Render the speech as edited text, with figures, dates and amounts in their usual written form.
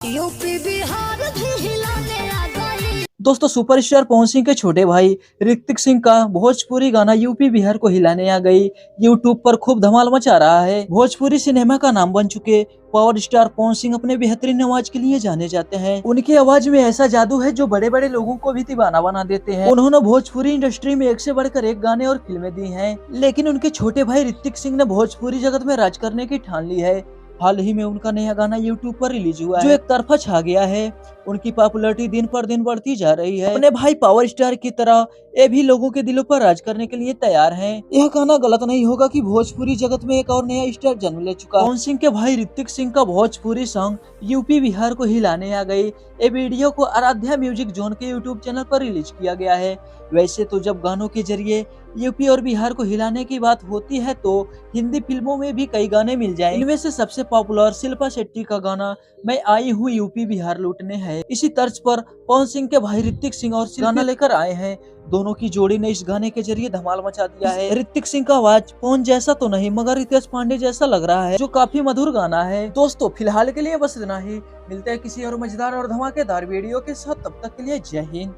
UP Bihar भी हिलाने आ गई। दोस्तों सुपरस्टार पवन सिंह के छोटे भाई ऋतिक सिंह का भोजपुरी गाना यूपी बिहार को हिलाने आ गई यूट्यूब पर खूब धमाल मचा रहा है। भोजपुरी सिनेमा का नाम बन चुके पावर स्टार पवन सिंह अपने बेहतरीन आवाज के लिए जाने जाते हैं। उनकी आवाज में ऐसा जादू है जो बड़े बड़े लोगों को भी दीवाना बना देते हैं। उन्होंने भोजपुरी इंडस्ट्री में एक से बढ़कर एक गाने और फिल्में दी हैं, लेकिन उनके छोटे भाई ऋतिक सिंह ने भोजपुरी जगत में राज करने की ठान ली है। हाल ही में उनका नया गाना यूट्यूब पर रिलीज हुआ है जो एक तरफा छा गया है। उनकी पॉपुलैरिटी दिन पर दिन बढ़ती जा रही है। अपने भाई पावर स्टार की तरह ये भी लोगों के दिलों पर राज करने के लिए तैयार हैं। यह कहना गलत नहीं होगा कि भोजपुरी जगत में एक और नया स्टार जन्म ले चुका है। पवन सिंह के भाई ऋतिक सिंह का भोजपुरी सॉन्ग यूपी बिहार को हिलाने आ गई। ये वीडियो को आराध्या म्यूजिक जोन के यूट्यूब चैनल पर रिलीज किया गया है। वैसे तो जब गानों के जरिए यूपी और बिहार को हिलाने की बात होती है तो हिंदी फिल्मों में भी कई गाने मिल जाएं। इनमें से सबसे पॉपुलर शिल्पा शेट्टी का गाना मैं आई हूँ यूपी बिहार लूटने है। इसी तर्ज पर पवन सिंह के भाई ऋतिक सिंह और गाना लेकर आए हैं। दोनों की जोड़ी ने इस गाने के जरिए धमाल मचा दिया है। ऋतिक सिंह का आवाज पवन जैसा तो नहीं मगर रितेश पांडे जैसा लग रहा है, जो काफी मधुर गाना है। दोस्तों फिलहाल के लिए बस इतना ही। मिलते हैं किसी और मजेदार और धमाकेदार वीडियो के साथ, तब तक के लिए जय हिंद।